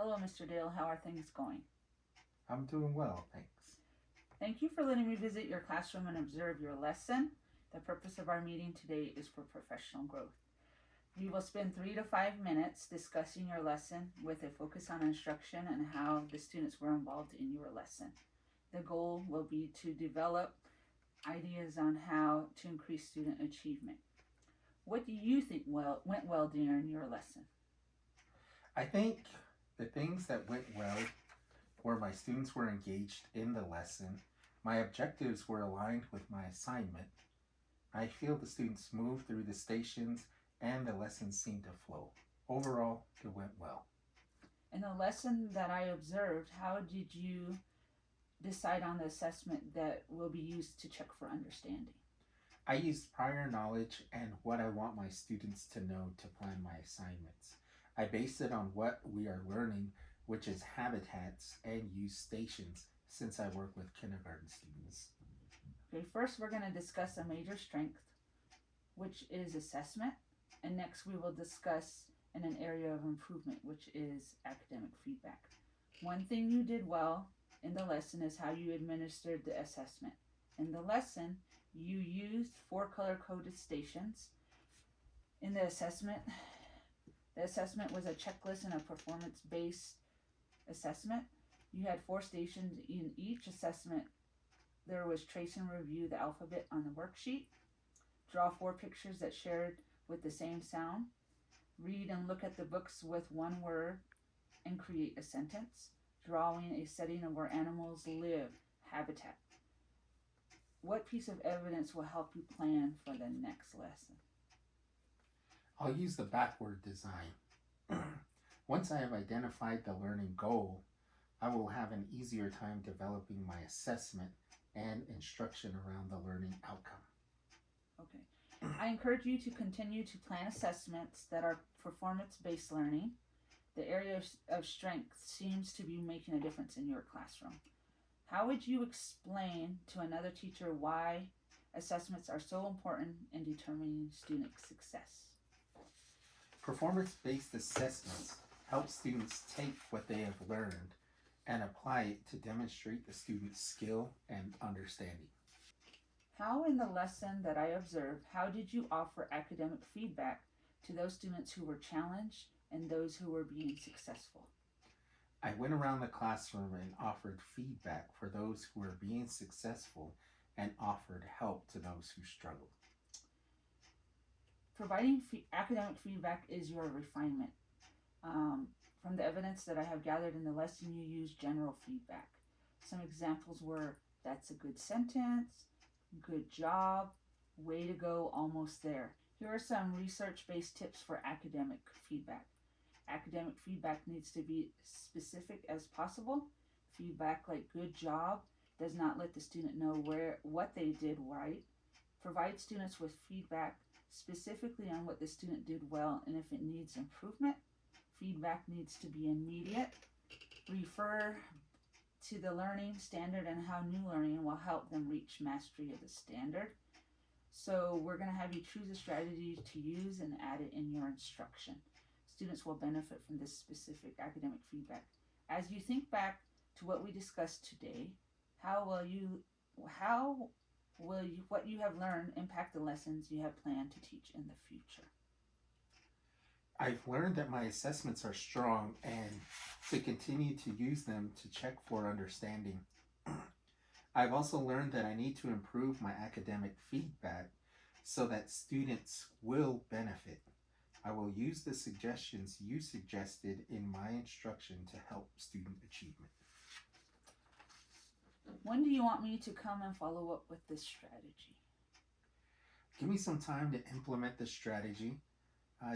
Hello, Mr. Dale. How are things going? I'm doing well, thanks. Thank you for letting me visit your classroom and observe your lesson. The purpose of our meeting today is for professional growth. We will spend 3 to 5 minutes discussing your lesson with a focus on instruction and how the students were involved in your lesson. The goal will be to develop ideas on how to increase student achievement. What do you think went well during your lesson? I think the things that went well were my students were engaged in the lesson, my objectives were aligned with my assignment. I feel the students moved through the stations and the lesson seemed to flow. Overall, it went well. In the lesson that I observed, how did you decide on the assessment that will be used to check for understanding? I used prior knowledge and what I want my students to know to plan my assignments. I base it on what we are learning, which is habitats, and use stations since I work with kindergarten students. Okay, first we're going to discuss a major strength, which is assessment, and next we will discuss in an area of improvement, which is academic feedback. One thing you did well in the lesson is how you administered the assessment. In the lesson, you used 4 color-coded stations. In the assessment was a checklist and a performance-based assessment. You had 4 stations in each assessment. There was trace and review the alphabet on the worksheet, draw 4 pictures that shared with the same sound, read and look at the books with 1 word, and create a sentence, drawing a setting of where animals live, habitat. What piece of evidence will help you plan for the next lesson? I'll use the backward design. Once I have identified the learning goal, I will have an easier time developing my assessment and instruction around the learning outcome. Okay. I encourage you to continue to plan assessments that are performance-based learning. The area of strength seems to be making a difference in your classroom. How would you explain to another teacher why assessments are so important in determining student success? Performance-based assessments help students take what they have learned and apply it to demonstrate the student's skill and understanding. How in the lesson that I observed, how did you offer academic feedback to those students who were challenged and those who were being successful? I went around the classroom and offered feedback for those who were being successful and offered help to those who struggled. Providing academic feedback is your refinement. From the evidence that I have gathered in the lesson, you use general feedback. Some examples were, that's a good sentence, good job, way to go, almost there. Here are some research-based tips for academic feedback. Academic feedback needs to be specific as possible. Feedback like good job does not let the student know what they did right. Provide students with feedback specifically on what the student did well and if it needs improvement. Feedback needs to be immediate. Refer to the learning standard and how new learning will help them reach mastery of the standard. So we're going to have you choose a strategy to use and add it in your instruction. Students will benefit from this specific academic feedback. As you think back to what we discussed today, how will what you have learned impact the lessons you have planned to teach in the future? I've learned that my assessments are strong and to continue to use them to check for understanding. I've also learned that I need to improve my academic feedback so that students will benefit. I will use the suggestions you suggested in my instruction to help student achievement. When do you want me to come and follow up with this strategy? Give me some time to implement the strategy.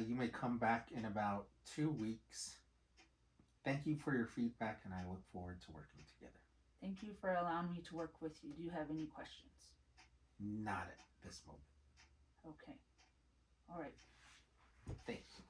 You may come back in about 2 weeks. Thank you for your feedback and I look forward to working together. Thank you for allowing me to work with you. Do you have any questions? Not at this moment. Okay. All right. Thank you.